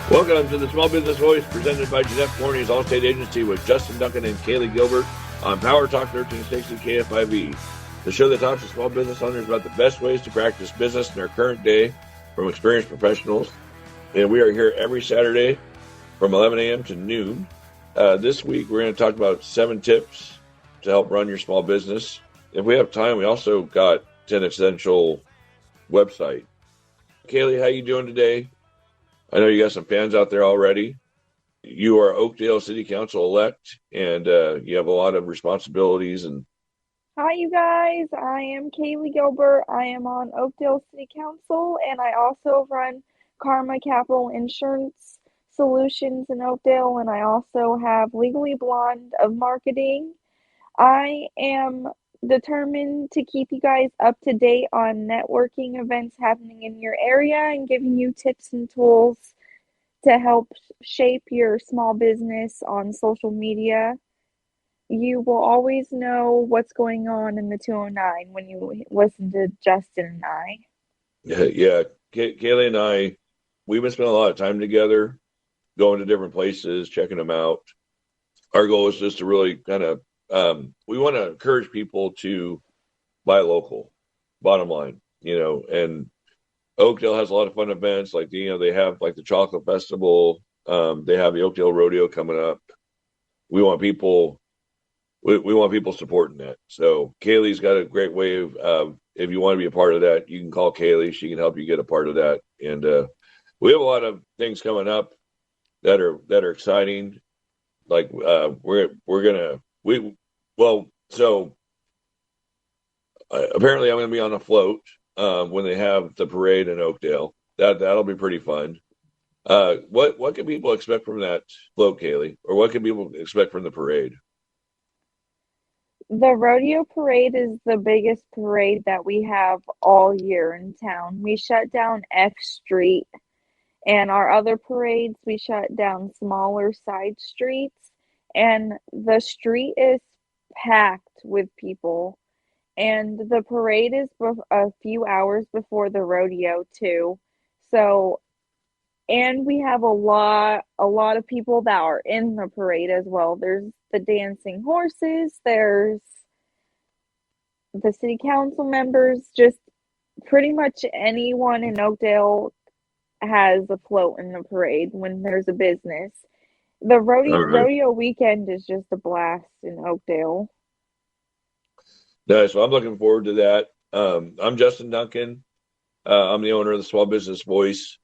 Welcome to the Small Business Voice, presented by Jeanette Forney's Allstate Agency with Justin Duncan and Kaylee Gilbert on Power Talk 1360 KFIV, the show that talks to small business owners about the best ways to practice business in our current day from experienced professionals. And we are here every Saturday from 11 a.m. to noon. This week, we're going to talk about 7 tips to help run your small business. If we have time, we also got 10 Essential website. Kaylee, how you doing today? I know you got some fans out there already. You are Oakdale City Council elect, and you have a lot of responsibilities. And Hi, you guys. I am Kaylee Gilbert. I am on Oakdale City Council, and I also run Karma Capital Insurance Solutions in Oakdale, and I also have Legally Blonde of Marketing. I am determined to keep you guys up to date on networking events happening in your area and giving you tips and tools to help shape your small business on social media. You will always know what's going on in the 209 when you listen to Justin and I. yeah, Kaylee and I, we've been spending a lot of time together, going to different places, checking them out. Our goal is just to really kind of, we want to encourage people to buy local, bottom line, and Oakdale has a lot of fun events. Like, they have like the Chocolate Festival. They have the Oakdale Rodeo coming up. We want people supporting that. So Kaylee's got a great way of, if you want to be a part of that, you can call Kaylee. She can help you get a part of that. And we have a lot of things coming up that are exciting. Like apparently I'm gonna be on a float when they have the parade in Oakdale. That'll be pretty fun. What can people expect from that float, Kaylee, or what can people expect from the parade? The rodeo parade is the biggest parade that we have all year in town. We shut down F Street, and our other parades, we shut down smaller side streets, and the street is packed with people. And the parade is a few hours before the rodeo too. So, and we have a lot of people that are in the parade as well. There's the dancing horses, there's the city council members, just pretty much anyone in Oakdale has a float in the parade when there's a business. The All right. rodeo weekend is just a blast in Oakdale. Nice. So I'm looking forward to that. I'm Justin Duncan. I'm the owner of the Small Business Voice.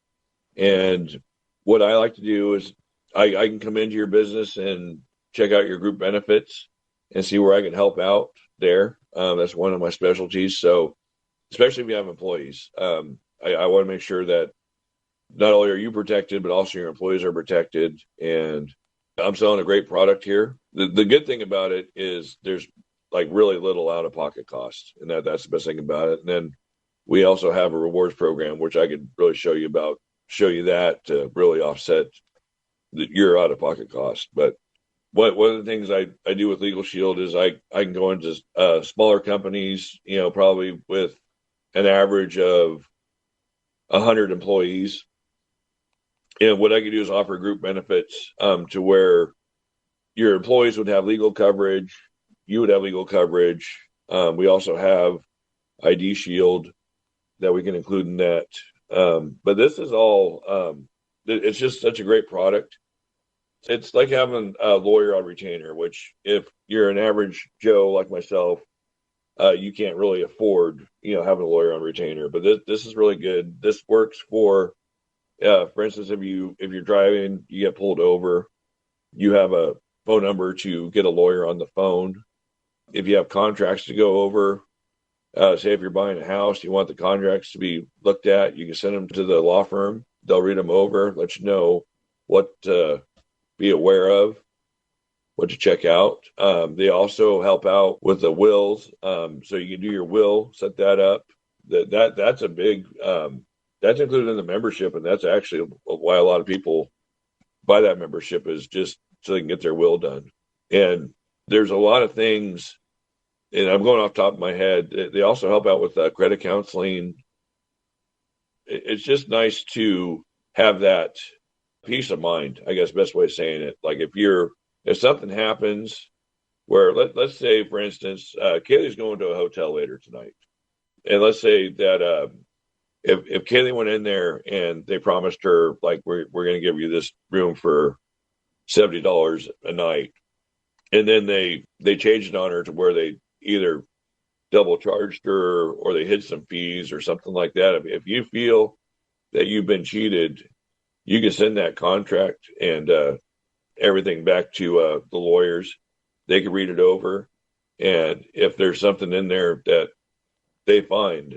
And what I like to do is I can come into your business and check out your group benefits and see where I can help out there. That's one of my specialties. So, especially if you have employees, I want to make sure that not only are you protected, but also your employees are protected. And I'm selling a great product here. The good thing about it is there's like really little out of pocket costs, and that's the best thing about it. And then we also have a rewards program, which I could really show you that to really offset your out of pocket cost. But one of the things I do with Legal Shield is I can go into smaller companies, probably with an average of 100 employees. And what I can do is offer group benefits to where your employees would have legal coverage, you would have legal coverage. We also have ID Shield that we can include in that. But this is all, it's just such a great product. It's like having a lawyer on retainer, which if you're an average Joe like myself, you can't really afford, having a lawyer on retainer. But this is really good. This works for instance, if you're driving, you get pulled over, you have a phone number to get a lawyer on the phone. If you have contracts to go over, say if you're buying a house, you want the contracts to be looked at, you can send them to the law firm. They'll read them over, let you know what to be aware of, what to check out. They also help out with the wills, so you can do your will, set that up. That's a big that's included in the membership, and that's actually why a lot of people buy that membership, is just so they can get their will done. And there's a lot of things, and I'm going off the top of my head. They also help out with credit counseling. It's just nice to have that peace of mind, I guess, best way of saying it. Like if something happens where let's say, for instance, Kaylee's going to a hotel later tonight, and let's say that if Kaylee went in there and they promised her, like, we're going to give you this room for $70 a night, and then they changed it on her to where they either double charged her or they hid some fees or something like that. If you feel that you've been cheated, you can send that contract and everything back to the lawyers. They can read it over, and if there's something in there that they find,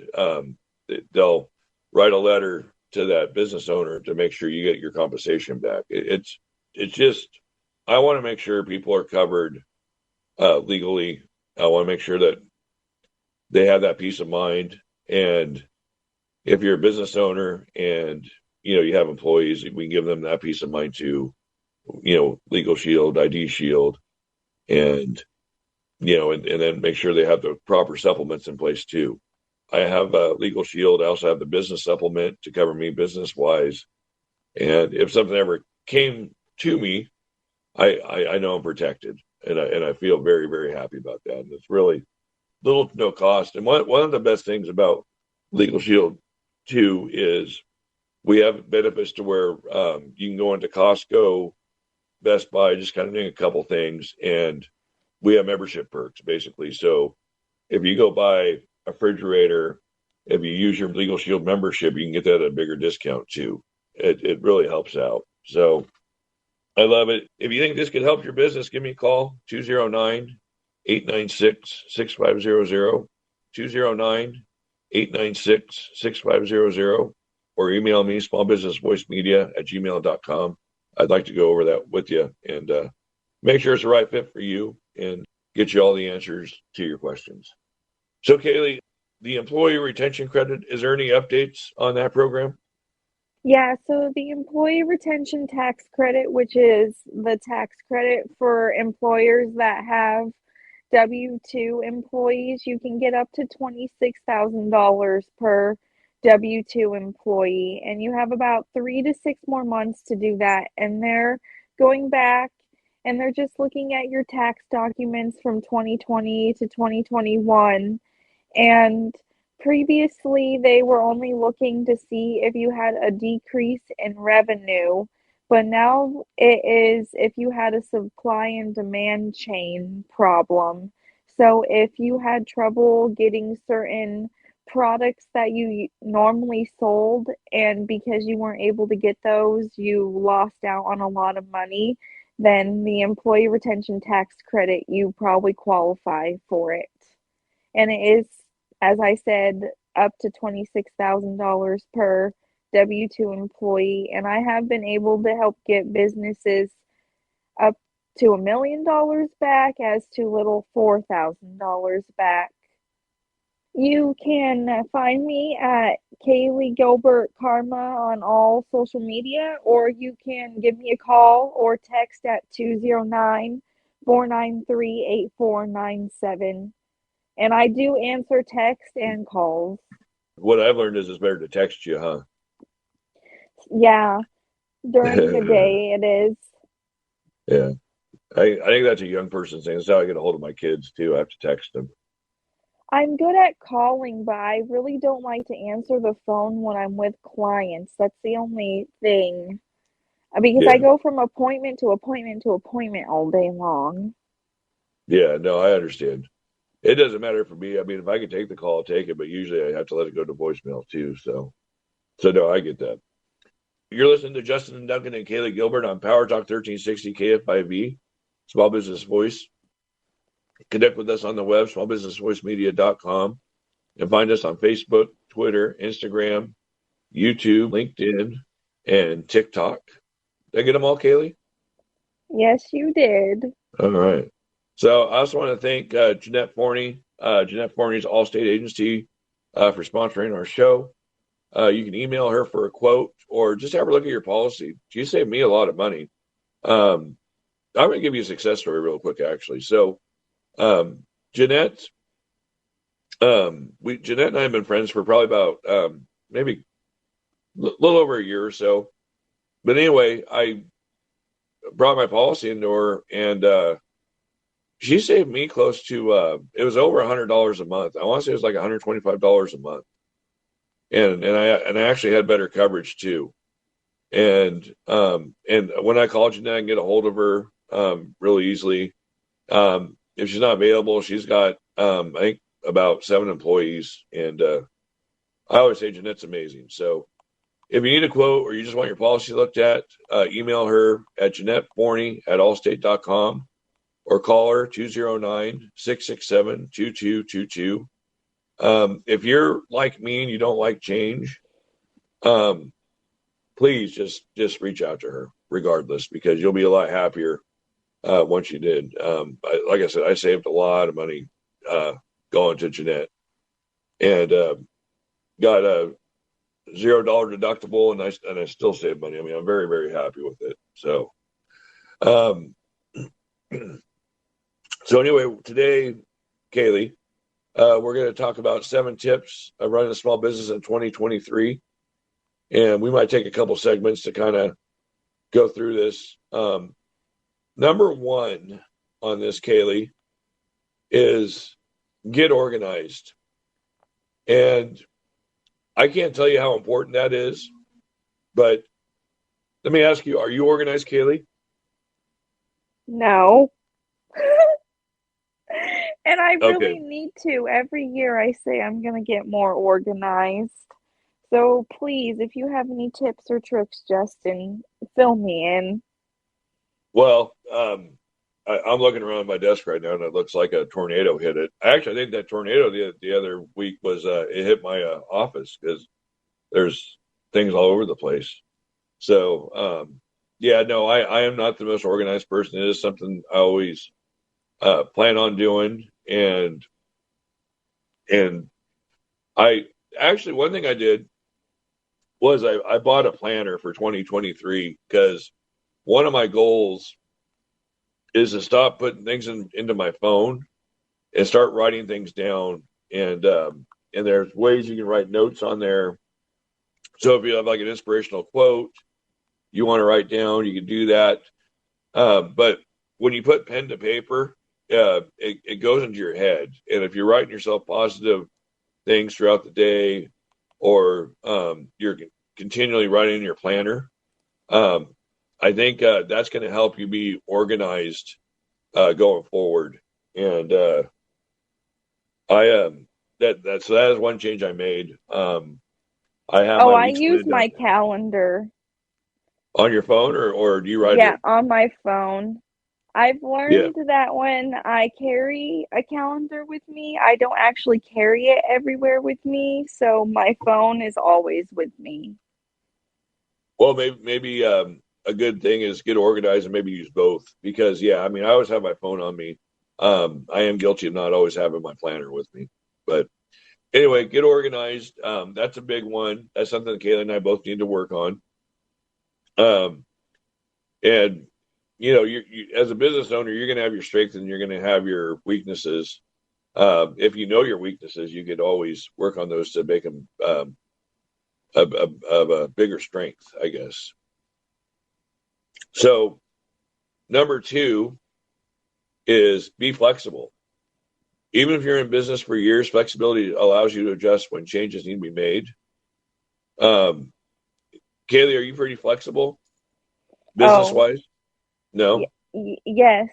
they'll write a letter to that business owner to make sure you get your compensation back. It's just, I want to make sure people are covered legally. I want to make sure that they have that peace of mind. And if you're a business owner and you have employees, we can give them that peace of mind too. Legal Shield, ID Shield, and and then make sure they have the proper supplements in place too. I have Legal Shield. I also have the business supplement to cover me business wise. And if something ever came to me, I know I'm protected, and I feel very, very happy about that. And it's really little to no cost. And one of the best things about Legal Shield too is we have benefits to where you can go into Costco, Best Buy, just kind of doing a couple things, and we have membership perks basically. So if you go buy a refrigerator, if you use your Legal Shield membership, you can get that at a bigger discount too. It really helps out. So I love it. If you think this could help your business, give me a call, 209-896-6500, 209-896-6500, or email me, smallbusinessvoicemedia@gmail.com. I'd like to go over that with you and make sure it's the right fit for you and get you all the answers to your questions. So, Kaylee, the employee retention credit, is there any updates on that program? Yeah, so the employee retention tax credit, which is the tax credit for employers that have W-2 employees, you can get up to $26,000 per W-2 employee, and you have about 3 to 6 more months to do that. And they're going back and they're just looking at your tax documents from 2020 to 2021. And previously, they were only looking to see if you had a decrease in revenue, but now it is if you had a supply and demand chain problem. So if you had trouble getting certain products that you normally sold, and because you weren't able to get those, you lost out on a lot of money, then the employee retention tax credit, you probably qualify for it. And it is, as I said, up to $26,000 per W-2 employee. And I have been able to help get businesses up to $1 million back, as to little $4,000 back. You can find me at Kaylee Gilbert Karma on all social media, or you can give me a call or text at 209-493-8497. And I do answer text and calls. What I've learned is it's better to text you, huh? Yeah, during the day it is. Yeah. I think that's a young person thing. That's how I get a hold of my kids too. I have to text them. I'm good at calling, but I really don't like to answer the phone when I'm with clients. That's the only thing. Because I Yeah. go from appointment to appointment to appointment all day long. Yeah. No, I understand. It doesn't matter for me. I mean, if I can take the call, I'll take it, but usually I have to let it go to voicemail too. So no, I get that. You're listening to Justin Duncan and Kaylee Gilbert on Power Talk 1360 KFIV, Small Business Voice. Connect with us on the web, smallbusinessvoicemedia.com, and find us on Facebook, Twitter, Instagram, YouTube, LinkedIn, and TikTok. Did I get them all, Kaylee? Yes, you did. All right. So I also want to thank Jeanette Forney, Jeanette Forney's Allstate Agency, for sponsoring our show. You can email her for a quote or just have her look at your policy. She saved me a lot of money. I'm going to give you a success story real quick, actually. So Jeanette, Jeanette and I have been friends for probably about maybe a little over a year or so. but anyway, I brought my policy into her, and she saved me close to it was over $100 a month. I want to say it was like $125 a month, and I actually had better coverage too. And when I called Jeanette and get a hold of her really easily, if she's not available, she's got I think about 7 employees, and I always say Jeanette's amazing. So if you need a quote or you just want your policy looked at, email her at JeanetteForney@allstate.com or call her 209-667-2222. If you're like me and you don't like change, please just reach out to her regardless, because you'll be a lot happier once you did. Like I said, I saved a lot of money going to Jeanette, and got a $0 deductible, and I still save money. I mean, I'm very, very happy with it. So, so anyway, today, Kaylee, we're going to talk about 7 tips of running a small business in 2023. And we might take a couple segments to kind of go through this. Number 1 on this, Kaylee, is get organized. And I can't tell you how important that is, but let me ask you, are you organized, Kaylee? No. And I Okay. really need to. Every year I say I'm going to get more organized. So please, if you have any tips or tricks, Justin, fill me in. Well, I'm looking around my desk right now, and it looks like a tornado hit it. Actually, I think that tornado the other week was it hit my office, because there's things all over the place. So, yeah, no, I am not the most organized person. It is something I always plan on doing, and I actually, one thing I did was I bought a planner for 2023, because one of my goals is to stop putting things into my phone and start writing things down. And there's ways you can write notes on there. So if you have like an inspirational quote you want to write down, you can do that. But when you put pen to paper, it goes into your head. And if you're writing yourself positive things throughout the day, or you're continually writing in your planner, I think that's going to help you be organized going forward. And so that is one change I made. I have Oh, my I weeks use printed down my calendar. on your phone, or do you write Yeah, it? on my phone. I've Yeah. learned that when I carry a calendar with me, I don't actually carry it everywhere with me, so my phone is always with me. Well, maybe a good thing is get organized and maybe use both, because yeah, I mean, I always have my phone on me. I am guilty of not always having my planner with me, but anyway, get organized. That's a big one. That's something that Kayla and I both need to work on. Um, and you as a business owner, you're going to have your strengths and you're going to have your weaknesses. If you know your weaknesses, you could always work on those to make them of a bigger strength, I guess. So number 2 is be flexible. Even if you're in business for years, flexibility allows you to adjust when changes need to be made. Um, Kaylee, are you pretty flexible business Oh, wise? No? yes.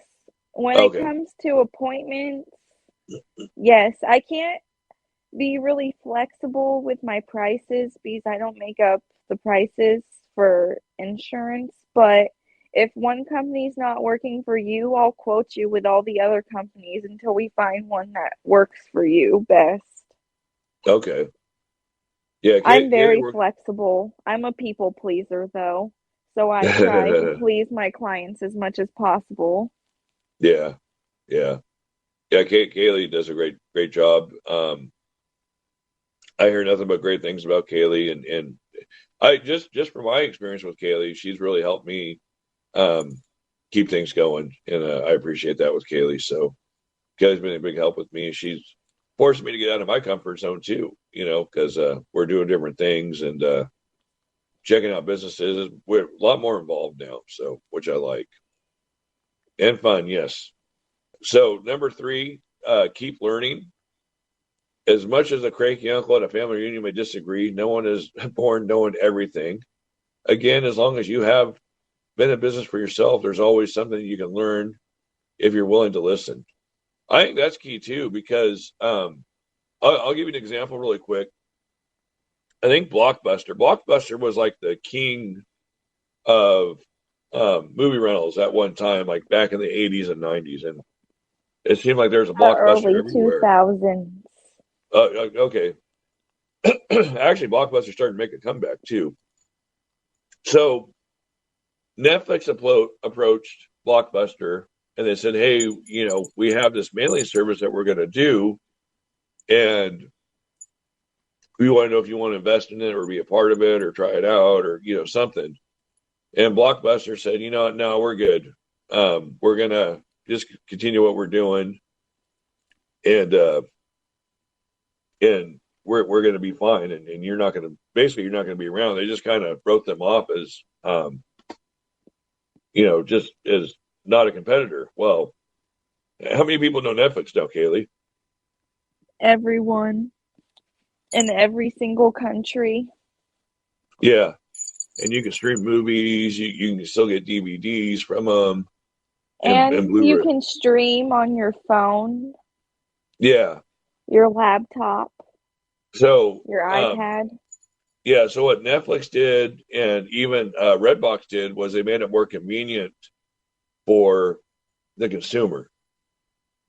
When it Okay. comes to appointments, yes, I can't be really flexible with my prices because I don't make up the prices for insurance. But if one company's not working for you, I'll quote you with all the other companies until we find one that works for you best. Okay. Yeah, I'm Kaylee very works. flexible. I'm a people pleaser, though, so I try to please my clients as much as possible. Yeah. Yeah. Yeah, Kaylee does a great job. I hear nothing but great things about Kaylee, and I just from my experience with Kaylee, she's really helped me um, keep things going, and I appreciate that with Kaylee. So Kaylee's been a big help with me. She's forced me to get out of my comfort zone too, because we're doing different things, and checking out businesses. We're a lot more involved now, so which I like. And fun, yes. So number 3, keep learning. As much as a cranky uncle at a family reunion may disagree, no one is born knowing everything. Again, as long as you have been in business for yourself, there's always something you can learn if you're willing to listen. I think that's key too, because I'll give you an example really quick. I think Blockbuster was like the king of movie rentals at one time, like back in the 80s and 90s. And it seemed like there's a Blockbuster Early everywhere. 2000s. Okay. Actually, Blockbuster started to make a comeback too. So Netflix approached Blockbuster and they said, hey, we have this mailing service that we're going to do. And we want to know if you want to invest in it or be a part of it or try it out or, something. And Blockbuster said, no, we're good. We're going to just continue what we're doing. And we're going to be fine. And you're not going to be around. They just kind of wrote them off as, just as not a competitor. Well, how many people know Netflix now, Kaylee? Everyone in every single country. Yeah. And you can stream movies. You can still get DVDs from them. And you can stream on your phone. Yeah. Your laptop. So your iPad. Yeah. So what Netflix did and even Redbox did was they made it more convenient for the consumer.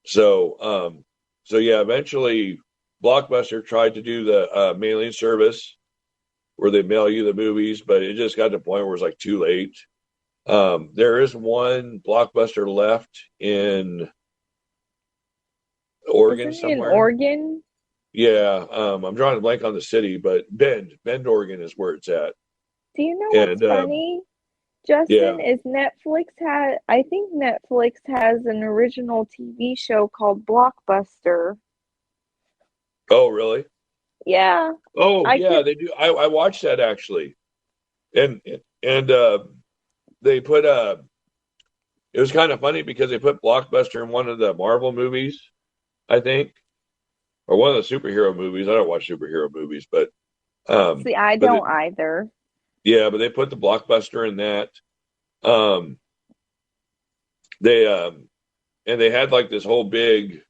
So, eventually Blockbuster tried to do the mailing service where they mail you the movies, but it just got to the point where it's like too late. There is one Blockbuster left in Oregon somewhere. In Oregon? Yeah. I'm drawing a blank on the city, but Bend, Oregon is where it's at. Do you know what's funny? Justin, is I think Netflix has an original TV show called Blockbuster. Oh, really? Yeah. Oh, yeah, they do. I watched that actually. And they put it was kind of funny because they put Blockbuster in one of the Marvel movies, I think, or one of the superhero movies. I don't watch superhero movies, but see, I don't either. Yeah, but they put the Blockbuster in that. They had like this whole big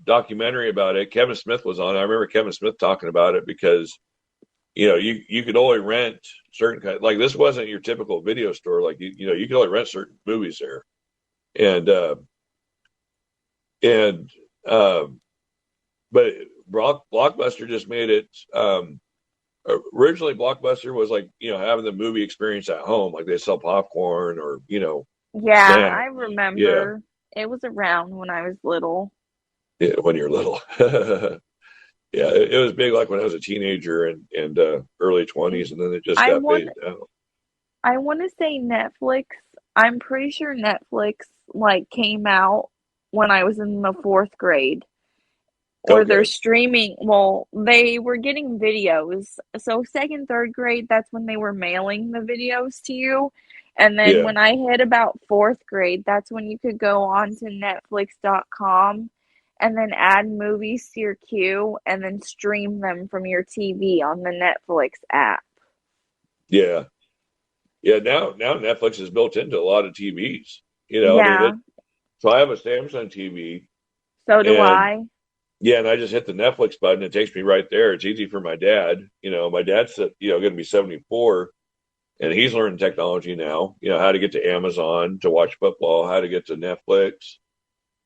documentary about it. Kevin Smith was on. I remember Kevin Smith talking about it because you could only rent certain kind. Like this wasn't your typical video store. Like you could only rent certain movies there, but Blockbuster just made it. Originally, Blockbuster was like having the movie experience at home, like they sell popcorn or Yeah, snacks. I remember. It was around when I was little. Yeah, when you're little. Yeah, it was big like when I was a teenager and early 20s, and then it just got phased out. I want to say Netflix. I'm pretty sure Netflix like came out when I was in the 4th grade. Or they're streaming. Well, they were getting videos. So 2nd, 3rd grade, that's when they were mailing the videos to you. And then when I hit about 4th grade, that's when you could go on to Netflix.com and then add movies to your queue and then stream them from your TV on the Netflix app. Yeah. Yeah, now Netflix is built into a lot of TVs. So I have a Samsung TV. So do I. Yeah, and I just hit the Netflix button. It takes me right there. It's easy for my dad. My dad's going to be 74, and he's learning technology now. How to get to Amazon to watch football, how to get to Netflix,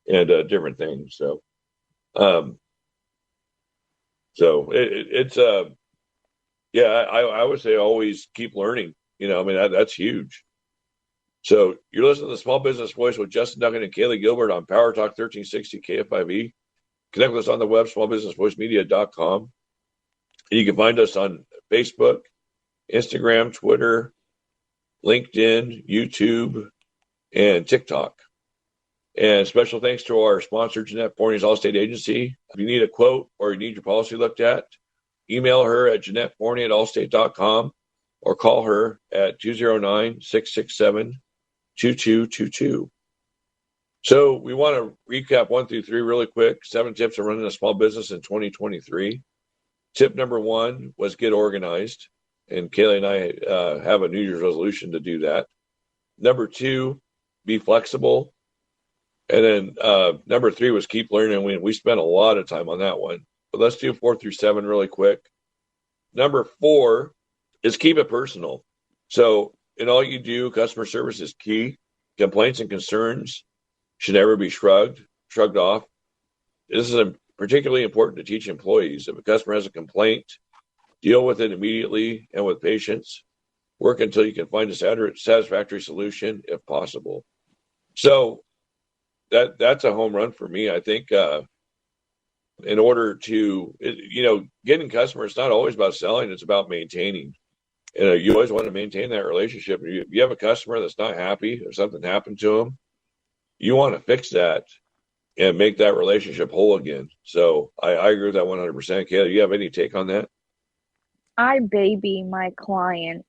and different things. So, it's I would say always keep learning. That's huge. So you're listening to the Small Business Voice with Justin Duncan and Kaylee Gilbert on Power Talk 1360 KFIV. Connect with us on the web, smallbusinessvoicemedia.com. You can find us on Facebook, Instagram, Twitter, LinkedIn, YouTube, and TikTok. And special thanks to our sponsor, Jeanette Forney's Allstate Agency. If you need a quote or you need your policy looked at, email her at JeanetteForney@allstate.com. or call her at 209-667-2222. So we want to recap 1 through 3 really quick. 7 tips on running a small business in 2023. Tip number 1 was get organized. And Kaylee and I have a New Year's resolution to do that. Number 2, be flexible. And then number 3 was keep learning. We spent a lot of time on that one. But let's do 4 through 7 really quick. Number 4 is keep it personal. So in all you do, customer service is key. Complaints and concerns should never be shrugged off. This is particularly important to teach employees. If a customer has a complaint, deal with it immediately and with patience. Work until you can find a satisfactory solution if possible. So that's a home run for me. I think in order to, getting customers, it's not always about selling, it's about maintaining. You always want to maintain that relationship. If you have a customer that's not happy or something happened to them, you want to fix that and make that relationship whole again. So I agree with that 100%. Kayla, you have any take on that? I baby my clients.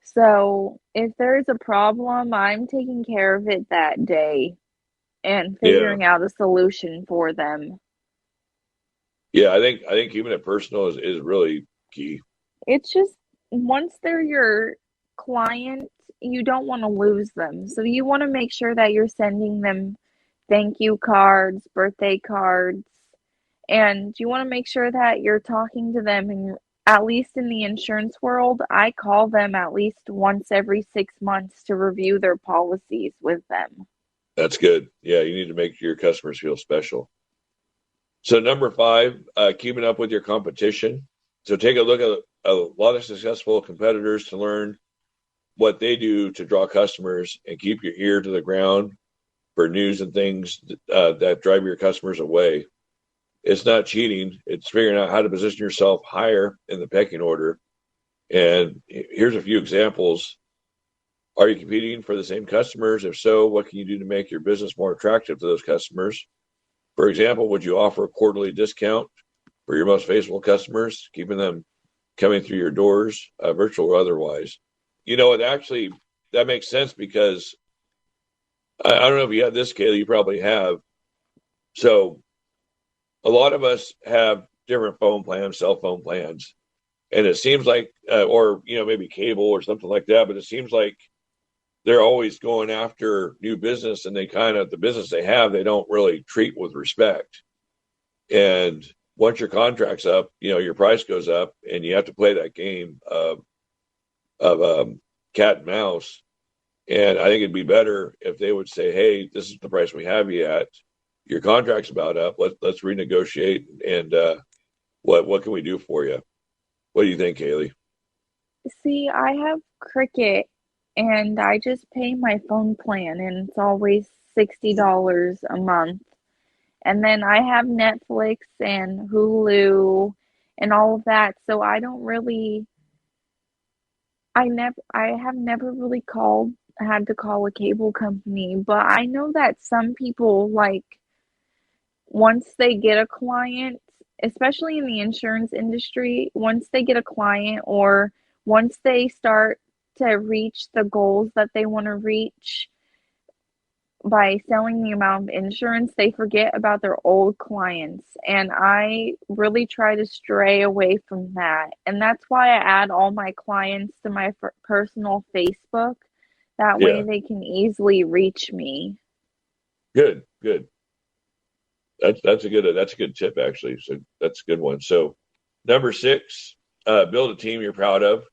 So if there's a problem, I'm taking care of it that day and Yeah. figuring out a solution for them. Yeah, I think keeping it personal is really key. It's just once they're your client, you don't want to lose them. So you want to make sure that you're sending them thank you cards, birthday cards, and you want to make sure that you're talking to them. And at least in the insurance world, I call them at least once every 6 months to review their policies with them. That's good. Yeah, you need to make your customers feel special. So number 5, keeping up with your competition. So take a look at a lot of successful competitors to learn what they do to draw customers, and keep your ear to the ground for news and things that drive your customers away. It's not cheating. It's figuring out how to position yourself higher in the pecking order. And here's a few examples. Are you competing for the same customers? If so, what can you do to make your business more attractive to those customers? For example, would you offer a quarterly discount for your most faithful customers, keeping them coming through your doors, virtual or otherwise? That makes sense because I don't know if you have this, Kayla, you probably have. So a lot of us have different phone plans, cell phone plans, and it seems like, or maybe cable or something like that. But it seems like they're always going after new business, and the business they have, they don't really treat with respect. And once your contract's up, your price goes up, and you have to play that game of cat and mouse. And I think it'd be better if they would say, "Hey, this is the price we have you at. Your contract's about up. Let's renegotiate. And what can we do for you?" What do you think, Kaylee? See, I have Cricket and I just pay my phone plan and it's always $60 a month. And then I have Netflix and Hulu and all of that. So I have never really had to call a cable company, but I know that some people like once they get a client, especially in the insurance industry, once they get a client or once they start to reach the goals that they want to reach by selling the amount of insurance, they forget about their old clients. And I really try to stray away from that. And that's why I add all my clients to my personal Facebook. That way Yeah, they can easily reach me. good. That's a good tip actually. So that's a good one. So number 6, build a team you're proud of.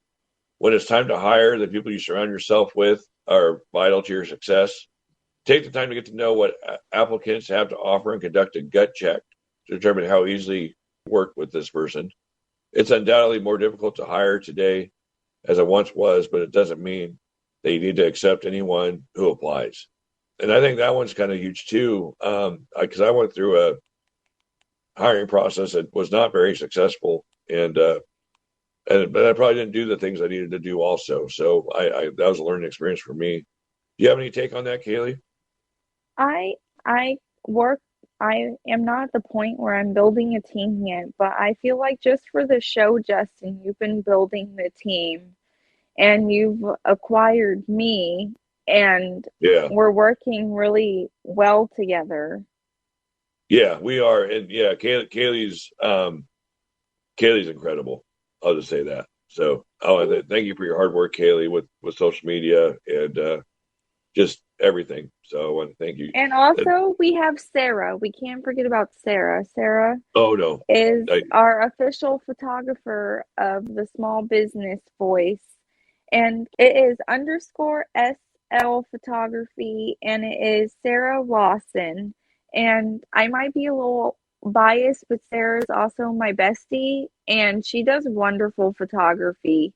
When it's time to hire, the people you surround yourself with are vital to your success. Take the time to get to know what applicants have to offer and conduct a gut check to determine how easily you work with this person. It's undoubtedly more difficult to hire today as it once was, but it doesn't mean that you need to accept anyone who applies. And I think that one's kind of huge too, because I went through a hiring process that was not very successful, but I probably didn't do the things I needed to do also. So I that was a learning experience for me. Do you have any take on that, Kaylee? I I work I am not at the point where I'm building a team yet, but I feel like just for the show, Justin, you've been building the team. and you've acquired me, and Yeah. we're working really well together. Yeah, we are. And yeah, Kaylee's incredible. I'll just say that. So, thank you for your hard work, Kaylee, with social media and just everything. So, I want to thank you. And Uh, also, we have Sarah. We can't forget about Sarah. Sarah oh no, is I, our official photographer of the Small Business Voice. And it is underscore SL photography, and it is Sarah Lawson. And I might be a little biased, but Sarah's also my bestie, and she does wonderful photography.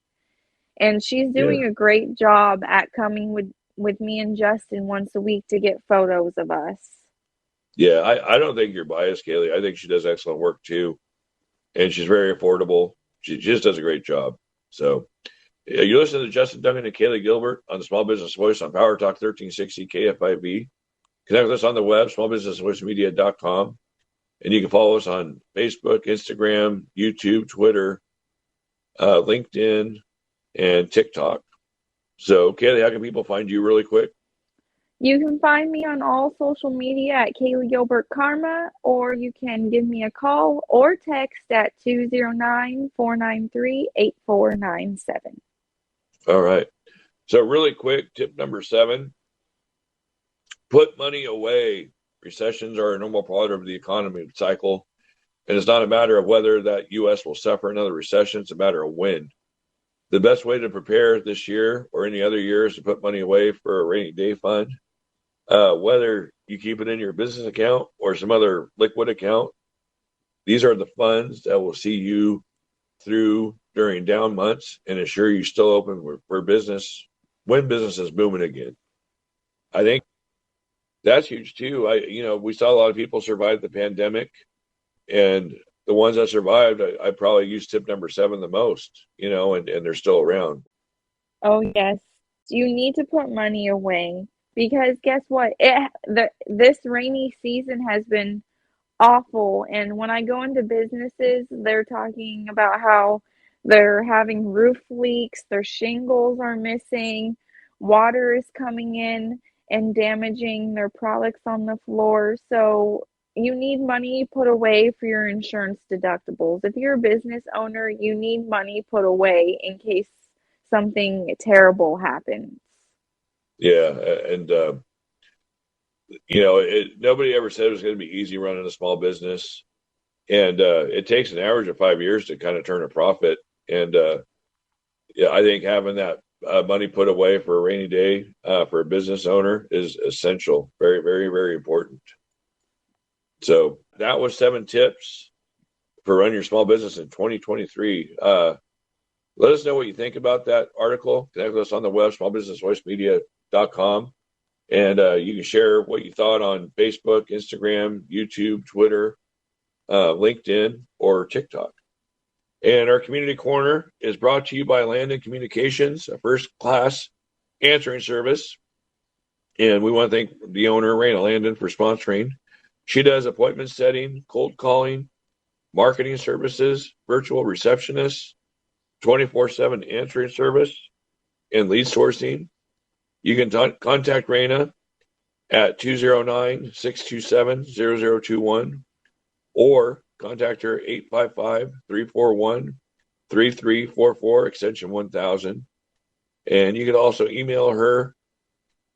And she's yeah, doing a great job at coming with me and Justin once a week to get photos of us. yeah. I don't think you're biased, Kaylee. I think she does excellent work too, and she's very affordable. She just does a great job. So, yeah, you listen to Justin Duncan and Kaylee Gilbert on the Small Business Voice on Power Talk 1360 KFIV. Connect with us on the web, smallbusinessvoicemedia.com. And you can follow us on Facebook, Instagram, YouTube, Twitter, LinkedIn, and TikTok. So, Kaylee, how can people find you really quick? You can find me on all social media at Kaylee Gilbert Karma, or you can give me a call or text at 209-493-8497. All right. So, really quick, tip number 7, put money away. Recessions are a normal part of the economy cycle. And it's not a matter of whether that U.S. will suffer another recession, it's a matter of when. The best way to prepare this year or any other year is to put money away for a rainy day fund. Whether you keep it in your business account or some other liquid account, these are the funds that will see you through during down months and ensure you still open for business when business is booming again. I think that's huge too. We saw a lot of people survive the pandemic, and the ones that survived, I probably use tip number 7 the most, and they're still around. Oh, yes. You need to put money away because guess what? This rainy season has been awful. And when I go into businesses, they're talking about how they're having roof leaks, their shingles are missing, water is coming in and damaging their products on the floor. So you need money put away for your insurance deductibles. If you're a business owner, you need money put away in case something terrible happens. Yeah, and nobody ever said it was going to be easy running a small business, and it takes an average of 5 years to kind of turn a profit. And yeah, I think having that money put away for a rainy day for a business owner is essential. Very, very, very important. So that was 7 tips for running your small business in 2023. Let us know what you think about that article. Connect with us on the web, smallbusinessvoicemedia.com. And you can share what you thought on Facebook, Instagram, YouTube, Twitter, LinkedIn, or TikTok. And our community corner is brought to you by Landon Communications, a first-class answering service. And we want to thank the owner, Raina Landon, for sponsoring. She does appointment setting, cold calling, marketing services, virtual receptionists, 24/7 answering service, and lead sourcing. You can contact Raina at 209-627-0021 or contact her 855-341-3344, extension 1000. And you can also email her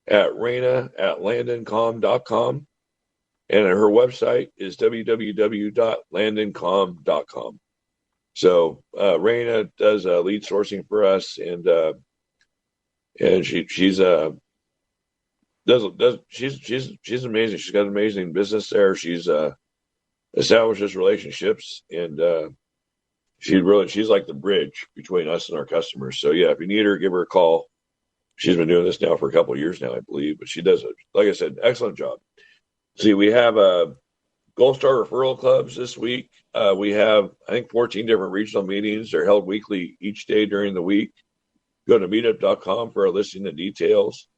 at raina@landoncom.com. And her website is www.landoncom.com. So Raina does lead sourcing for us, and she's she's amazing. She's got an amazing business there. She's establishes relationships, and she's like the bridge between us and our customers. So yeah, if you need her, give her a call. She's been doing this now for a couple of years now, I believe, but she does, like I said, excellent job. See, we have Gold Star referral clubs this week. We have, I think, 14 different regional meetings. They're held weekly each day during the week. Go to meetup.com for a listing of details.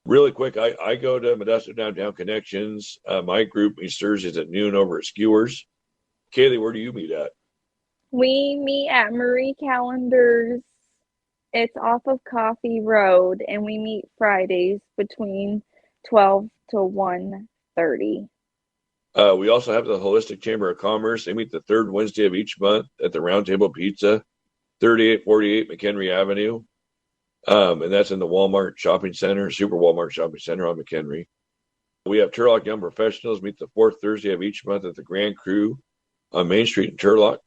Really quick, I go to Modesto Downtown Connections. My group meets Thursdays at noon over at Skewers. Kaylee, where do you meet at? We meet at Marie Callender's It's off of Coffee Road, and we meet Fridays between 12 to 1:30. We also have the Holistic Chamber of Commerce. They meet the third Wednesday of each month at the Round Table Pizza, 3848 McHenry Avenue. And that's in the Walmart Shopping Center, Super Walmart Shopping Center on McHenry. We have Turlock Young Professionals meet the fourth Thursday of each month at the Grand Cru on Main Street in Turlock.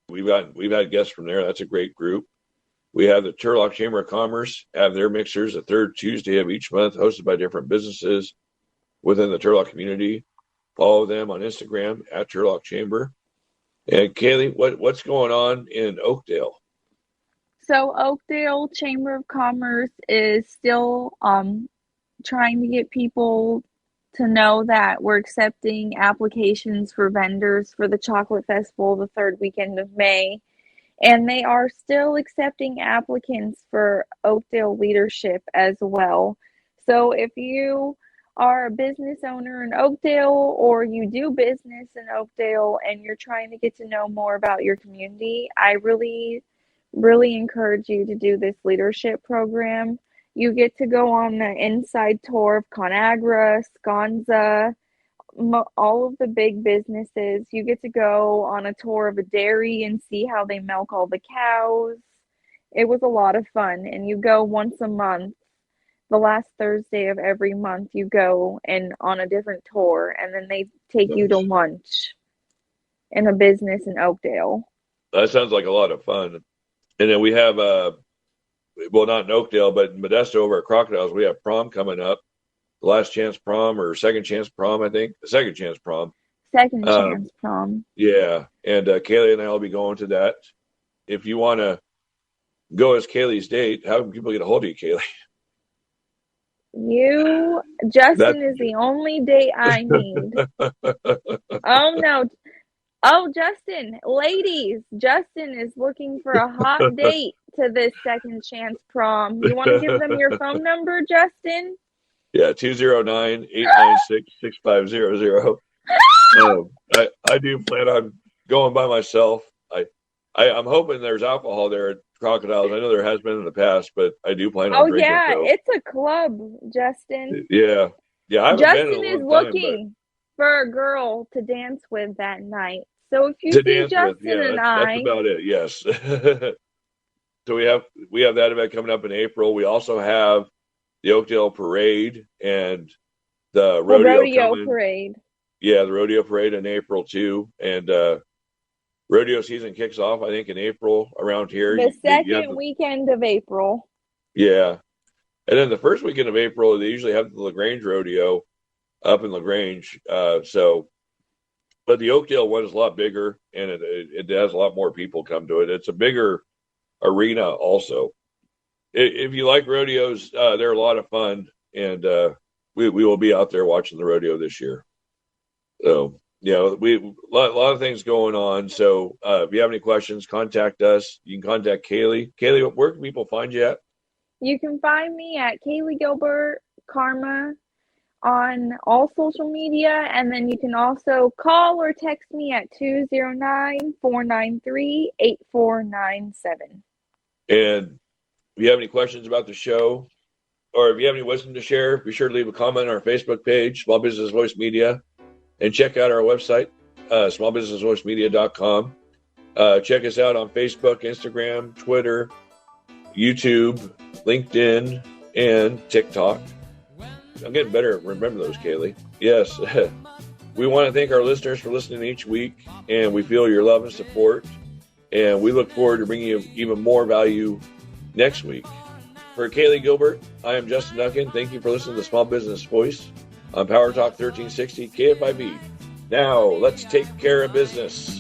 We've had guests from there. That's a great group. We have the Turlock Chamber of Commerce have their mixers the third Tuesday of each month, hosted by different businesses within the Turlock community. Follow them on Instagram at Turlock Chamber. And Kaylee, what's going on in Oakdale? So Oakdale Chamber of Commerce is still trying to get people to know that we're accepting applications for vendors for the Chocolate Festival the third weekend of May. And they are still accepting applicants for Oakdale leadership as well. So if you are a business owner in Oakdale, or you do business in Oakdale and you're trying to get to know more about your community, I really, really encourage you to do this leadership program. You get to go on the inside tour of Conagra, Sconza, all of the big businesses. You get to go on a tour of a dairy and see how they milk all the cows. It was a lot of fun, and you go once a month. The last Thursday of every month, you go and on a different tour, and then they take you to lunch in a business in Oakdale. That sounds like a lot of fun. And then we have, well, not in Oakdale, but in Modesto over at Crocodiles, we have prom coming up. Last Chance Prom, or Second Chance Prom, I think. Second Chance Prom. Second Chance Prom. Yeah. And Kaylee and I will be going to that. If you want to go as Kaylee's date, how can people get a hold of you, Kaylee? Justin is the only date I need. Oh, no. Oh, Justin, ladies, Justin is looking for a hot date to this Second Chance Prom. You want to give them your phone number, Justin? Yeah, 209-896-6500. I do plan on going by myself. I'm hoping there's alcohol there at Crocodiles. I know there has been in the past, but I do plan on drinking. Oh, yeah, it's a club, Justin. Yeah. I haven't Justin been in a is long looking for a girl to dance with that night. So if you see Justin and that's about it, yes. So we have that event coming up in April. We also have the Oakdale Parade and the rodeo parade. Yeah, the rodeo parade in April too. And rodeo season kicks off, I think, in April around here. The second weekend of April. Yeah. And then the first weekend of April, they usually have the LaGrange Rodeo up in LaGrange. But the Oakdale one is a lot bigger, and it has a lot more people come to it. It's a bigger arena also. If you like rodeos, they're a lot of fun, and we will be out there watching the rodeo this year. So, we a lot of things going on. So if you have any questions, contact us. You can contact Kaylee. Kaylee, where can people find you at? You can find me at Kaylee Gilbert Karma on all social media, and then you can also call or text me at 209-493-8497. And if you have any questions about the show, or if you have any wisdom to share, be sure to leave a comment on our Facebook page, Small Business Voice Media, and check out our website, smallbusinessvoicemedia.com. Check us out on Facebook, Instagram, Twitter, YouTube, LinkedIn, and TikTok. I'm getting better at remember those, Kaylee. Yes. We want to thank our listeners for listening each week, and we feel your love and support. And we look forward to bringing you even more value next week. For Kaylee Gilbert, I am Justin Duncan. Thank you for listening to Small Business Voice on Power Talk 1360 KFIV. Now, let's take care of business.